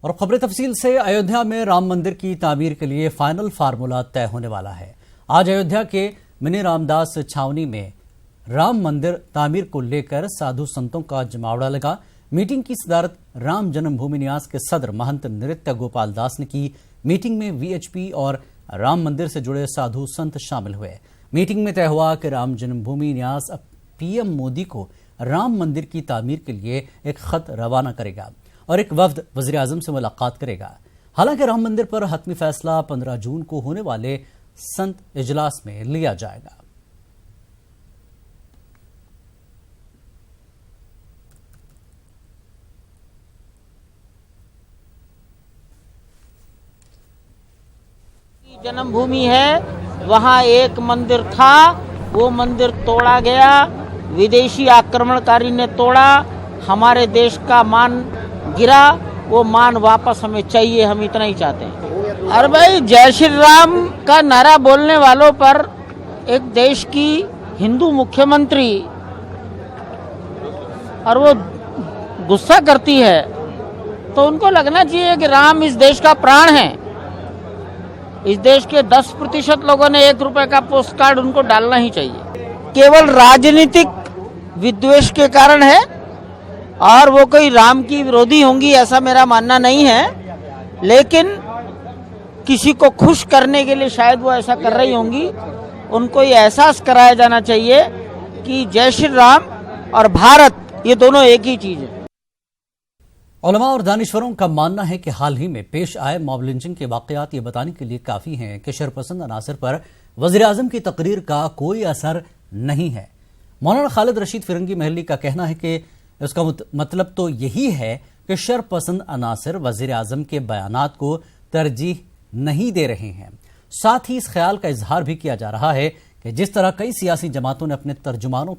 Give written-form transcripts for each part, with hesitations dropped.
اور خبر تفصیل سے अयोध्या में राम मंदिर की तामीर के लिए फाइनल फार्मूला तय होने वाला है। आज अयोध्या के मिनी रामदास छावनी में राम मंदिर तामीर को लेकर साधु संतों का जमावड़ा लगा। मीटिंग की सदारत राम जन्मभूमि न्यास के सदर महंत नृत्य गोपाल दास ने की। मीटिंग में वीएचपी और राम मंदिर से जुड़े साधु संत शामिल हुए। मीटिंग में तय हुआ कि राम जन्मभूमि न्यास अब पीएम मोदी को राम मंदिर की तामीर के लिए एक खत रवाना करेगा और एक वफ्द वज़ीर आज़म से मुलाकात करेगा। हालांकि राम मंदिर पर हतमी फैसला 15 जून को होने वाले संत इजलास में लिया जाएगा। जन्मभूमि है, वहाँ एक मंदिर था, वो मंदिर तोड़ा गया, विदेशी आक्रमणकारी ने तोड़ा, हमारे देश का मान गिरा, वो मान वापस हमें चाहिए, हम इतना ही चाहते हैं। अरे भाई, जय श्री राम का नारा बोलने वालों पर एक देश की हिंदू मुख्यमंत्री और वो गुस्सा करती है तो उनको लगना चाहिए कि राम इस देश का प्राण है। इस देश के 10% लोगों ने 1 रुपए का पोस्ट कार्ड उनको डालना ही चाहिए। केवल राजनीतिक विद्वेष के कारण है और वो कोई राम की विरोधी होंगी ऐसा मेरा मानना नहीं है, लेकिन किसी को खुश करने के लिए शायद वो ऐसा कर रही होंगी। उनको ये एहसास कराया जाना चाहिए कि जय श्री राम और भारत ये दोनों एक ही चीज है। उलमा और दानिश्वरों का मानना है कि हाल ही में पेश आए मॉब लिंचिंग के वाकयात ये बताने के लिए काफी हैं कि शरपसंद अनासर पर वज़ीर आज़म की तकरीर का कोई असर नहीं है। मौलाना खालिद रशीद फिरंगी महली का कहना है कि इसका मतलब तो यही है कि शरपसंद अनासर वज़ीर आज़म के बयानात को तरजीह नहीं दे रहे हैं। साथ ही इस ख्याल का इजहार भी किया जा रहा है कि जिस तरह कई सियासी जमातों ने अपने तर्जुमानों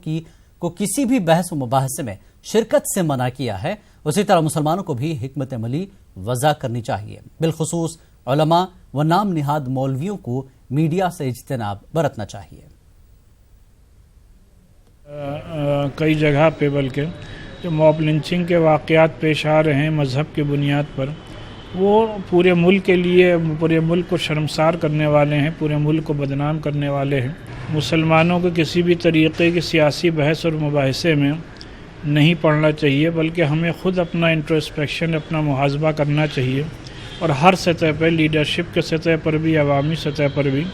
को किसी भी बहस व मुबाहसे में शिरकत से मना किया है, उसी तरह मुसलमानों को भी हिकमत अमली वज़ा करनी चाहिए। बिलखुसूस उलमा व नाम निहाद मौलवियों को मीडिया से इज्तिनाब बरतना चाहिए। कई जगह पे बल्कि जो मॉब लिंचिंग के वाक़यात पेश आ रहे हैं मज़हब की बुनियाद पर, वो पूरे मुल्क के लिए, पूरे मुल्क को शर्मसार करने वाले हैं, पूरे मुल्क को बदनाम करने वाले हैं। मुसलमानों को किसी भी तरीक़े की सियासी बहस और मुबाहिसे में नहीं पढ़ना चाहिए, बल्कि हमें ख़ुद अपना इंट्रोस्पेक्शन, अपना मुहासबा करना चाहिए और हर सतह पर, लीडरशिप के सतह पर भी, अवामी सतह पर भी,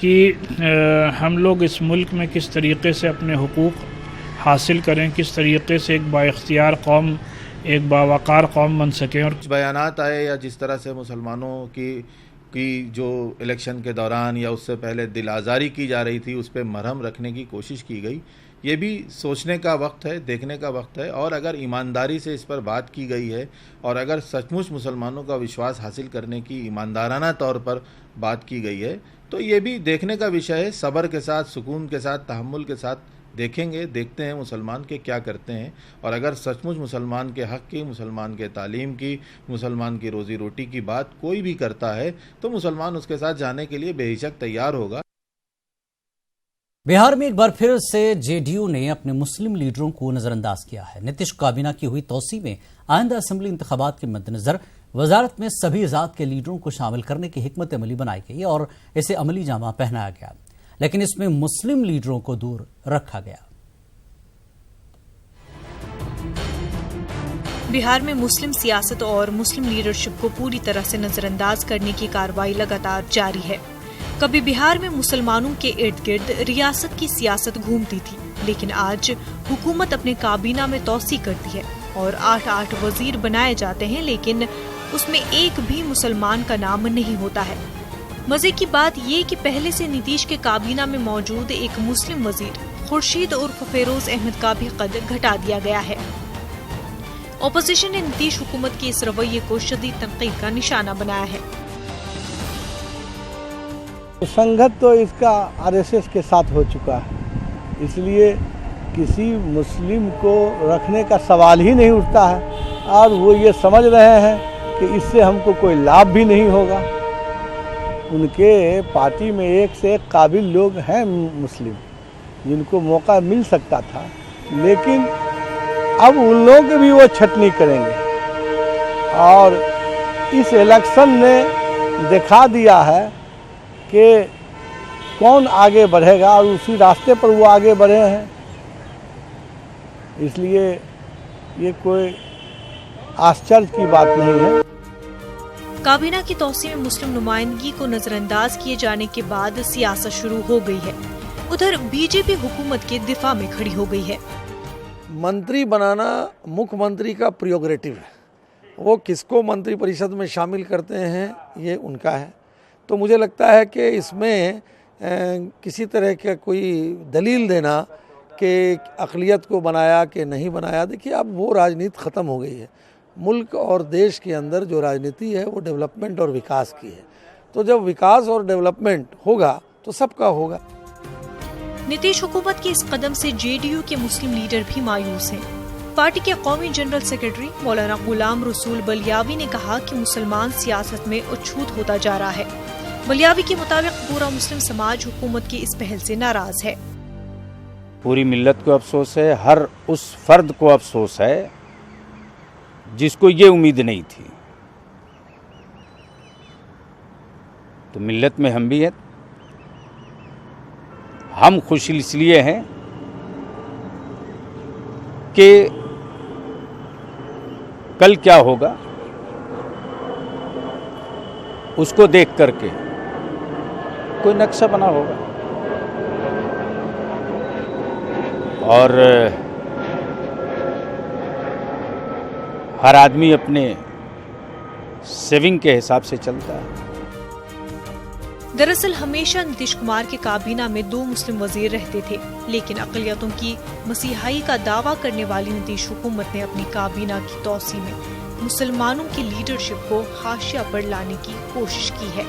कि हम लोग इस मुल्क में किस तरीक़े से अपने हुकूक़ हासिल करें, किस तरीक़े से एक बाइख्तियार कौम, एक बावकार कौम बन सकें। और बयानात आए या जिस तरह से मुसलमानों की जो इलेक्शन के दौरान या उससे पहले दिल आज़ारी की जा रही थी, उस पर मरहम रखने की कोशिश की गई, ये भी सोचने का वक्त है, देखने का वक्त है। और अगर ईमानदारी से इस पर बात की गई है और अगर सचमुच मुसलमानों का विश्वास हासिल करने की ईमानदाराना तौर पर बात की गई है, तो ये भी देखने का विषय है। सब्र के साथ, सुकून के साथ, तहम्मुल के साथ देखते हैं मुसलमान के क्या करते हैं। और अगर सचमुच मुसलमान के हक़ की, मुसलमान के तालीम की, मुसलमान की रोज़ी रोटी की बात कोई भी करता है, तो मुसलमान उसके साथ जाने के लिए बेहिचक तैयार होगा। बिहार में एक बार फिर से जेडीयू ने अपने मुस्लिम लीडरों को नजरअंदाज किया है। नीतीश काबीना की हुई तौसी में आइंदा असेंबली इंतखाबात के मद्देनजर वजारत में सभी ज़ात के लीडरों को शामिल करने की हिकमत अमली बनाई गई और इसे अमली जामा पहनाया गया, लेकिन इसमें मुस्लिम लीडरों को दूर रखा गया। बिहार में मुस्लिम सियासत और मुस्लिम लीडरशिप को पूरी तरह से नजरअंदाज करने की कार्रवाई लगातार जारी है। कभी बिहार में मुसलमानों के इर्द गिर्द रियासत की सियासत घूमती थी, लेकिन आज हुकूमत अपने काबीना में तौसी करती है और 8 वजीर बनाए जाते हैं, लेकिन उसमें एक भी मुसलमान का नाम नहीं होता है। मजे की बात ये कि पहले से नीतीश के काबीना में मौजूद एक मुस्लिम वजीर खुर्शीद उर्फ फेरोज अहमद का भी कद घटा दिया गया है। ऑपोजिशन ने नीतीश हुकूमत के इस रवैये को शदीद तनकीद का निशाना बनाया है। संगत तो इसका आरएसएस के साथ हो चुका है, इसलिए किसी मुस्लिम को रखने का सवाल ही नहीं उठता है और वो ये समझ रहे हैं कि इससे हमको कोई लाभ भी नहीं होगा। उनके पार्टी में एक से एक काबिल लोग हैं मुस्लिम जिनको मौका मिल सकता था, लेकिन अब उन लोगों की भी वो छटनी करेंगे और इस इलेक्शन ने दिखा दिया है कि कौन आगे बढ़ेगा और उसी रास्ते पर वो आगे बढ़े हैं। इसलिए ये कोई आश्चर्य की बात नहीं है। काबीना की तौसीह में मुस्लिम नुमाइंदगी को नजरअंदाज किए जाने के बाद सियासत शुरू हो गई है। उधर बीजेपी हुकूमत के दिफा में खड़ी हो गई है। मंत्री बनाना मुख्यमंत्री का प्रियोगेटिव है, वो किसको मंत्री परिषद में शामिल करते हैं ये उनका है। तो मुझे लगता है कि इसमें किसी तरह का कोई दलील देना कि अक़लियत को बनाया कि नहीं बनाया, देखिए अब वो राजनीति ख़त्म हो गई है। मुल्क और देश के अंदर जो राजनीति है वो डेवलपमेंट और विकास की है। तो जब विकास और डेवलपमेंट होगा तो सबका होगा। नीतीश हुकूमत के इस कदम से जेडीयू के मुस्लिम लीडर भी मायूस हैं। पार्टी के कौमी जनरल सेक्रेटरी मौलाना गुलाम रसूल बलियावी ने कहा कि मुसलमान सियासत में अछूत होता जा रहा है। बलियावी के मुताबिक पूरा मुस्लिम समाज हुकूमत की इस पहल से नाराज है। पूरी मिल्लत को अफसोस है, हर उस फर्द को अफसोस है जिसको ये उम्मीद नहीं थी। तो मिल्लत में हम भी हैं। हम खुश इसलिए हैं कि कल क्या होगा उसको देख करके कोई नक्शा बना होगा और हर आदमी अपने सेविंग के हिसाब से चलता है। दरअसल हमेशा नीतीश कुमार के काबीना में 2 मुस्लिम वजीर रहते थे, लेकिन अक़लियतों की मसीहाई का दावा करने वाली नीतीश हुकूमत ने अपनी काबीना की तौसीह में मुसलमानों की लीडरशिप को हाशिया पर लाने की कोशिश की है।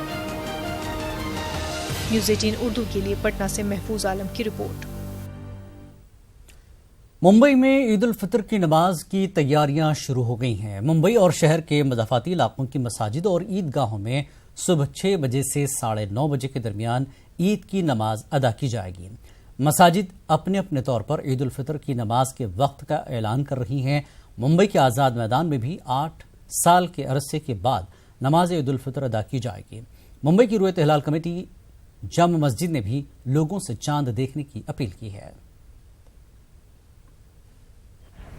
न्यूज़ 18 उर्दू के लिए पटना से महफूज आलम की रिपोर्ट। मुंबई में ईद उल फितर की नमाज की तैयारियां शुरू हो गई हैं। मुंबई और शहर के मज़ाफ़ाती इलाकों की मसाजिद और ईदगाहों में सुबह 6 बजे से 9:30 बजे के दरमियान ईद की नमाज अदा की जाएगी। मसाजिद अपने अपने तौर पर ईद उल फितर की नमाज के वक्त का ऐलान कर रही हैं। मुंबई के आज़ाद मैदान में भी 8 साल के अरसे के बाद नमाज ईद उल फितर अदा की जाएगी। मुंबई की रुयत हिलाल कमेटी जामा मस्जिद ने भी लोगों से चांद देखने की अपील की है।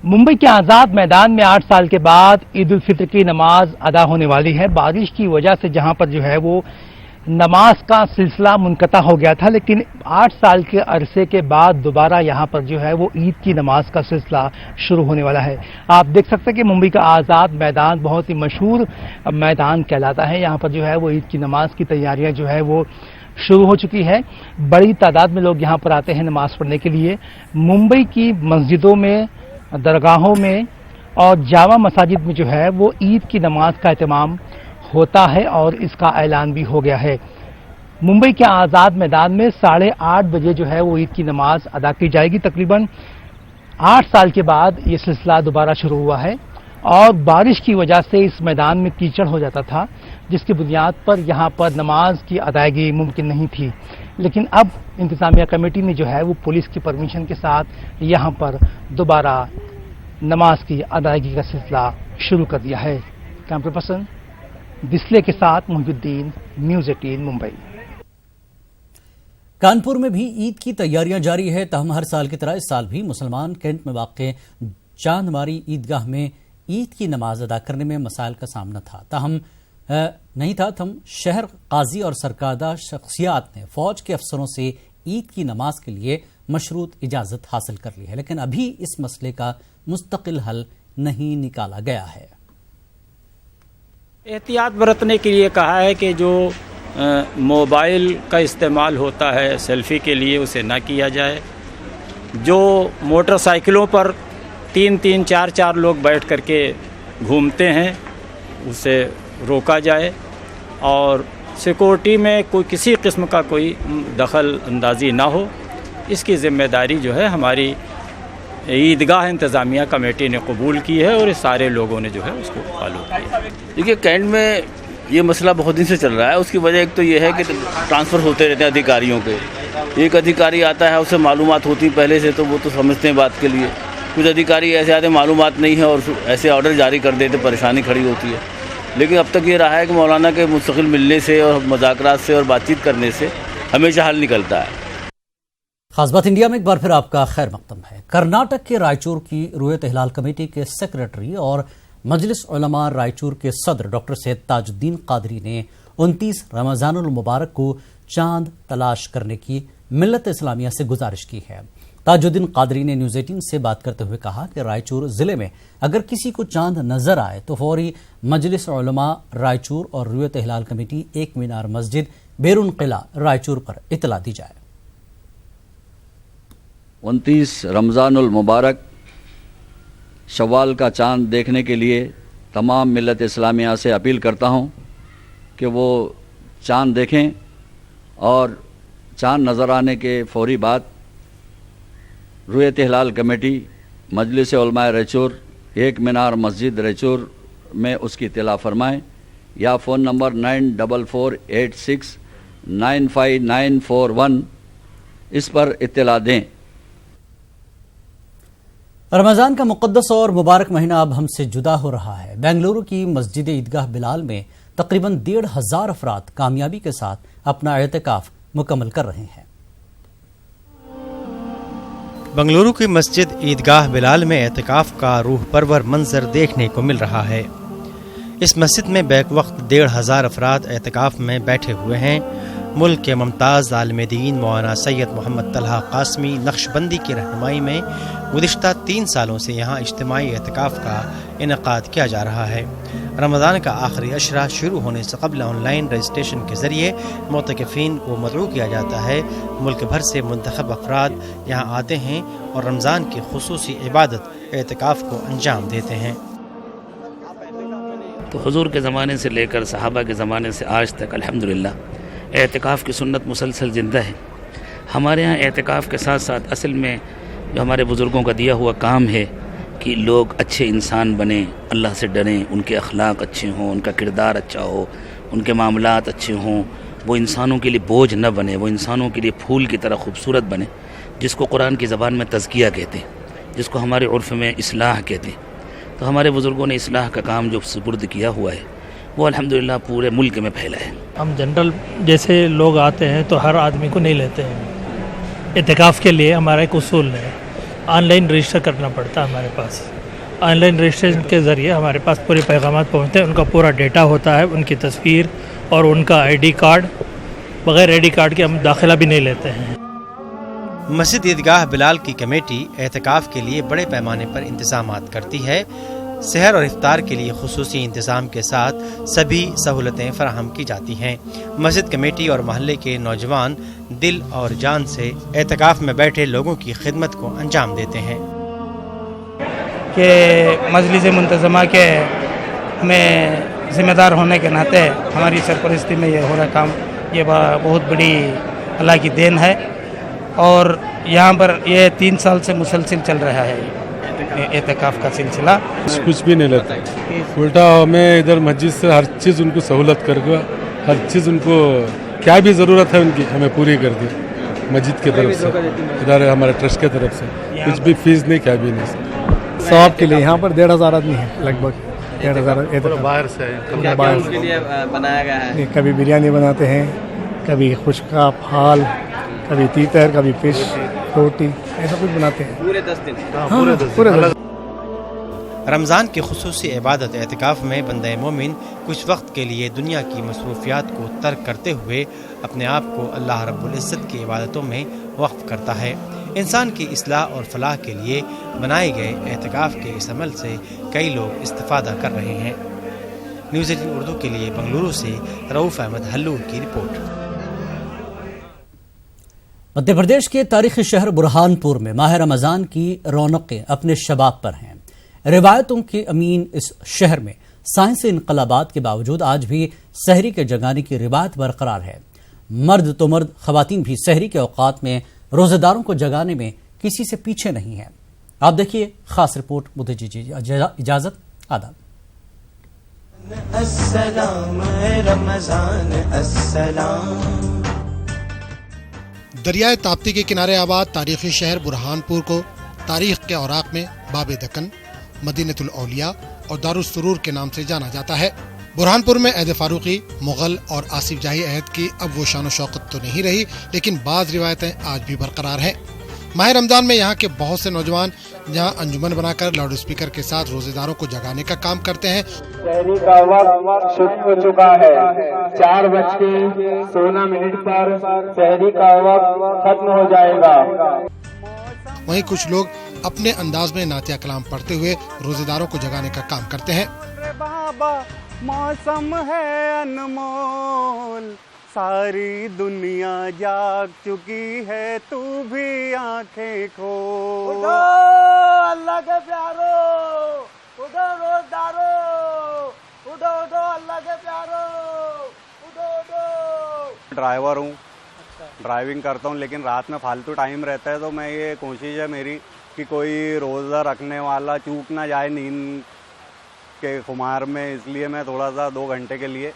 मुंबई के आज़ाद मैदान में 8 साल के बाद ईद उल फितर की नमाज अदा होने वाली है। बारिश की वजह से जहां पर जो है वो नमाज का सिलसिला मुनक़ता हो गया था, लेकिन 8 साल के अरसे के बाद दोबारा यहां पर जो है वो ईद की नमाज का सिलसिला शुरू होने वाला है। आप देख सकते हैं कि मुंबई का आज़ाद मैदान बहुत ही मशहूर मैदान कहलाता है। यहां पर जो है वो ईद की नमाज की तैयारियां जो है वो शुरू हो चुकी है। बड़ी तादाद में लोग यहां पर आते हैं नमाज पढ़ने के लिए। मुंबई की मस्जिदों में, दरगाहों में और जामा मसाजिद में जो है वो ईद की नमाज का एहतमाम होता है और इसका ऐलान भी हो गया है। मुंबई के आज़ाद मैदान में 8:30 बजे जो है वो ईद की नमाज अदा की जाएगी। तकरीबन 8 साल के बाद ये सिलसिला दोबारा शुरू हुआ है और बारिश की वजह से इस मैदान में कीचड़ हो जाता था, जिसकी बुनियाद पर यहाँ पर नमाज की अदायगी मुमकिन नहीं थी। लेकिन अब इंतजामिया कमेटी ने जो है वो पुलिस की परमिशन के साथ यहाँ पर दोबारा नमाज की अदायगी का सिलसिला शुरू कर दिया है। कैमरा पर्सन दिसले के साथ मोहिउद्दीन, न्यूज़ 18 मुंबई। कानपुर में भी ईद की तैयारियां जारी है। तहम हर साल की तरह इस साल भी मुसलमान कैंट में वाक़ चांदमारी ईदगाह में ईद की नमाज अदा करने में मसाइल का सामना था। तहम शहर काजी और सरकर्दा शख्सियात ने फौज के अफसरों से ईद की नमाज के लिए मशरूत इजाजत हासिल कर ली है, लेकिन अभी इस मसले का मुस्तकिल हल नहीं निकाला गया है। एहतियात बरतने के लिए कहा है कि जो मोबाइल का इस्तेमाल होता है सेल्फी के लिए उसे ना किया जाए। जो मोटरसाइकिलों पर 3-3, 4-4 लोग बैठ करके घूमते हैं उसे रोका जाए और सिक्योरिटी में कोई किसी किस्म का कोई दखल अंदाजी ना हो। इसकी ज़िम्मेदारी जो है हमारी ईदगाह इंतज़ामिया कमेटी ने कबूल की है और सारे लोगों ने जो है उसको फॉलो किया। देखिए कैंट में ये मसला बहुत दिन से चल रहा है। उसकी वजह एक तो ये है कि ट्रांसफ़र होते रहते हैं अधिकारियों के। एक अधिकारी आता है, उससे मालूमात होती पहले से, तो वो तो समझते हैं बात के लिए। कुछ अधिकारी ऐसे आते मालूमात नहीं है और ऐसे ऑर्डर जारी कर देते, परेशानी खड़ी होती है। لیکن اب تک یہ رہا ہے کہ مولانا کے مستقل ملنے سے اور مذاکرات سے اور بات چیت کرنے سے ہمیشہ حل نکلتا ہے۔ خاص بات انڈیا میں ایک بار پھر آپ کا خیر مقدم ہے۔ کرناٹک کے رائچور کی رویت ہلال کمیٹی کے سیکرٹری اور مجلس علماء رائچور کے صدر ڈاکٹر سید تاج الدین قادری نے 29 رمضان المبارک کو چاند تلاش کرنے کی ملت اسلامیہ سے گزارش کی ہے۔ تاج الدین قادری نے نیوز 18 سے بات کرتے ہوئے کہا کہ رائچور ضلع میں اگر کسی کو چاند نظر آئے تو فوری مجلس علماء رائچور اور رویت ہلال کمیٹی ایک مینار مسجد بیرون قلعہ رائچور پر اطلاع دی جائے۔ 29 رمضان المبارک شوال کا چاند دیکھنے کے لیے تمام ملت اسلامیہ سے اپیل کرتا ہوں کہ وہ چاند دیکھیں اور چاند نظر آنے کے فوری بعد رویت ہلال کمیٹی مجلس علماء ریچور ایک مینار مسجد ریچور میں اس کی اطلاع فرمائیں یا فون نمبر 9446 اس پر اطلاع دیں۔ رمضان کا مقدس اور مبارک مہینہ اب ہم سے جدا ہو رہا ہے۔ بنگلورو کی مسجد عیدگاہ بلال میں تقریباً 1,500 افراد کامیابی کے ساتھ اپنا اعتکاف مکمل کر رہے ہیں۔ بنگلورو کی مسجد عیدگاہ بلال میں اعتکاف کا روح پرور منظر دیکھنے کو مل رہا ہے۔ اس مسجد میں بیک وقت 1,500 افراد اعتکاف میں بیٹھے ہوئے ہیں۔ ملک کے ممتاز عالم دین مولانا سید محمد طلحہ قاسمی نقشبندی کی رہنمائی میں گزشتہ 3 سالوں سے یہاں اجتماعی اعتکاف کا انعقاد کیا جا رہا ہے۔ رمضان کا آخری عشرہ شروع ہونے سے قبل آن لائن رجسٹریشن کے ذریعے معتکفین کو مدعو کیا جاتا ہے۔ ملک بھر سے منتخب افراد یہاں آتے ہیں اور رمضان کی خصوصی عبادت اعتکاف کو انجام دیتے ہیں۔ تو حضور کے زمانے سے لے کر صحابہ کے زمانے سے آج تک الحمدللہ اعتکاف کی سنت مسلسل زندہ ہے۔ ہمارے ہاں اعتکاف کے ساتھ ساتھ اصل میں جو ہمارے بزرگوں کا دیا ہوا کام ہے کہ لوگ اچھے انسان بنیں، اللہ سے ڈریں، ان کے اخلاق اچھے ہوں، ان کا کردار اچھا ہو، ان کے معاملات اچھے ہوں، وہ انسانوں کے لیے بوجھ نہ بنے، وہ انسانوں کے لیے پھول کی طرح خوبصورت بنے، جس کو قرآن کی زبان میں تزکیہ کہتے ہیں، جس کو ہمارے عرف میں اصلاح کہتے ہیں۔ تو ہمارے بزرگوں نے اصلاح کا کام جو سپرد کیا ہوا ہے وہ الحمدللہ پورے ملک میں پھیلا ہے۔ ہم جنرل جیسے لوگ آتے ہیں تو ہر آدمی کو نہیں لیتے ہیں۔ اعتکاف کے لیے ہمارا ایک اصول ہے، آن لائن رجسٹر کرنا پڑتا ہے ہمارے پاس۔ آن لائن رجسٹریشن کے ذریعے ہمارے پاس پورے پیغامات پہنچتے ہیں، ان کا پورا ڈیٹا ہوتا ہے، ان کی تصویر اور ان کا ID کارڈ۔ بغیر ID کارڈ کے ہم داخلہ بھی نہیں لیتے ہیں۔ مسجد عیدگاہ بلال کی کمیٹی اعتکاف کے لیے بڑے پیمانے پر انتظامات کرتی ہے۔ سحر اور افطار کے لیے خصوصی انتظام کے ساتھ سبھی سہولتیں فراہم کی جاتی ہیں۔ مسجد کمیٹی اور محلے کے نوجوان دل اور جان سے اعتکاف میں بیٹھے لوگوں کی خدمت کو انجام دیتے ہیں۔ کہ مجلس منتظمہ کے ہمیں ذمہ دار ہونے کے ناطے ہماری سرپرستی میں یہ ہو رہا کام یہ بہت بڑی اللہ کی دین ہے، اور یہاں پر یہ 3 سال سے مسلسل چل رہا ہے اعتکاف کا سلسلہ۔ کچھ بھی نہیں لیتا، الٹا ہمیں ادھر مسجد سے ہر چیز ان کو سہولت کر کے، ہر چیز ان کو کیا بھی ضرورت ہے ان کی ہمیں پوری کر دی مسجد کی طرف سے، ادھر ہمارے ٹرسٹ کی طرف سے کچھ بھی فیس نہیں، کیا بھی نہیں۔ ثواب کے لیے یہاں پر 1,500 آدمی ہیں، لگ بھگ 1,500 باہر سے بنایا گیا ہے۔ کبھی بریانی بناتے ہیں، کبھی خشک کا پھال، کبھی تیتر، کبھی فش، روٹی، ایسا کچھ بناتے ہیں پورے 10 دن۔ پورے 10 دن۔ رمضان کی خصوصی عبادت اعتکاف میں بندہ مومن کچھ وقت کے لیے دنیا کی مصروفیات کو ترک کرتے ہوئے اپنے آپ کو اللہ رب العزت کی عبادتوں میں وقف کرتا ہے۔ انسان کی اصلاح اور فلاح کے لیے بنائے گئے اعتکاف کے اس عمل سے کئی لوگ استفادہ کر رہے ہیں۔ نیوز 18 اردو کے لیے بنگلورو سے رؤوف احمد ہلو کی رپورٹ۔ مدھیہ پردیش کے تاریخی شہر برہان پور میں ماہ رمضان کی رونقیں اپنے شباب پر ہیں۔ روایتوں کے امین اس شہر میں سائنسی انقلابات کے باوجود آج بھی سحری کے جگانے کی روایت برقرار ہے۔ مرد تو مرد، خواتین بھی سحری کے اوقات میں روزہ داروں کو جگانے میں کسی سے پیچھے نہیں ہیں۔ آپ دیکھیے خاص رپورٹ، مجھے اجازت، آداب۔ السلام رمضان السلام۔ دریائے تاپتی کے کنارے آباد تاریخی شہر برہان پور کو تاریخ کے اوراق میں باب دکن، مدینۃ الاولیاء اور دارالسرور کے نام سے جانا جاتا ہے۔ बुरहानपुर में ऐद फारूकी, मुगल और आसिफ जाही अहद की अब वो शान शौकत तो नहीं रही, लेकिन बाज़ रिवायतें आज भी बरकरार हैं। माह रमजान में यहाँ के बहुत से नौजवान जहाँ अंजुमन बनाकर लाउड स्पीकर के साथ रोजेदारों को जगाने का काम करते हैं। शहरी का वक्त शुरू हो चुका है। 4:16 पर शहरी का वक्त खत्म हो जाएगा। वहीं कुछ लोग अपने अंदाज में नातिया कलाम पढ़ते हुए रोजेदारों को जगाने का काम करते हैं। बाबा मौसम है अनमोल, सारी दुनिया जाग चुकी है, तू भी आंखें खोल। उठो अल्लाह के प्यारो, उठो रोजदारो, उठो उठो अल्लाह के प्यारो, उठो उठो। ड्राइवर हूँ, ड्राइविंग करता हूँ, लेकिन रात में फालतू टाइम रहता है, तो मैं ये कोशिश है मेरी कि कोई रोज़ा रखने वाला चूक ना जाए नींद के खुमार में, इसलिए मैं थोड़ा सा 2 घंटे के लिए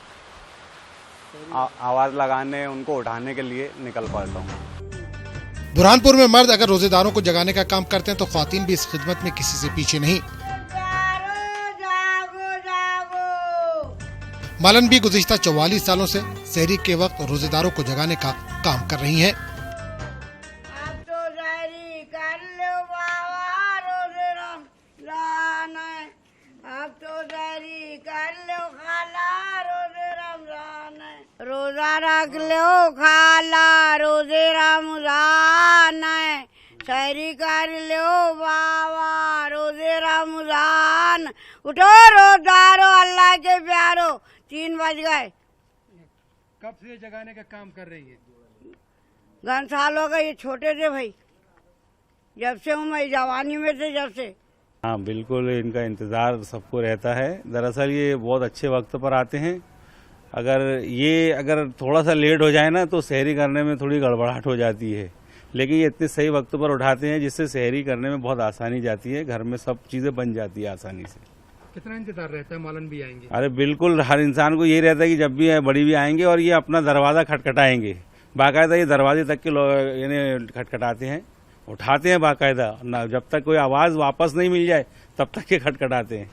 आवाज़ लगाने, उनको उठाने के लिए निकल पड़ता हूँ। बुरहानपुर में मर्द अगर रोजेदारों को जगाने का काम करते हैं तो ख्वातीन भी इस खिदमत में किसी से पीछे नहीं। मालन भी गुज़िश्ता 44 सालों से सहरी के वक्त रोजेदारों को जगाने का काम कर रही हैं। रोजा रख लो खाला, रोजे रमजान है, सहरी कर लो बाबा, रोजे रमजान। उठो रोजारो अल्लाह के प्यारो, 3 बज गए। कब से जगाने का काम कर रही है? घन साल हो गए, ये छोटे थे भाई, जब से हूँ मैं जवानी में थे, जब से। हाँ बिल्कुल, इनका इंतज़ार सबको रहता है। दरअसल ये बहुत अच्छे वक्त पर आते हैं। अगर थोड़ा सा लेट हो जाए ना तो सहरी करने में थोड़ी गड़बड़ाहट हो जाती है, लेकिन ये इतने सही वक्त पर उठाते हैं जिससे सहरी करने में बहुत आसानी जाती है, घर में सब चीज़ें बन जाती है आसानी से। कितना इंतजार रहता है मालन भी आएंगे? अरे बिल्कुल, हर इंसान को यही रहता है कि जब भी बड़ी भी आएंगे और ये अपना दरवाज़ा खटखटाएंगे, बाकायदा ये दरवाजे तक के लोग यानी खटखटाते हैं, उठाते हैं बाकायदा, ना जब तक कोई आवाज़ वापस नहीं मिल जाए तब तक ये खटखटाते हैं।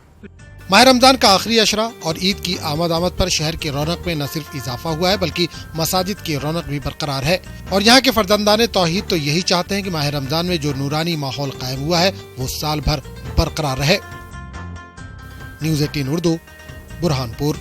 माह रमजान का आखिरी अशरा और ईद की आमद पर शहर की रौनक में न सिर्फ इजाफा हुआ है बल्कि मसाजिद की रौनक भी बरकरार है। और यहाँ के फर्जंदाने तौहीद तो यही चाहते हैं कि माह रमजान में जो नूरानी माहौल कायम हुआ है वो साल भर बरकरार रहे। न्यूज़ 18 उर्दू, बुरहानपुर।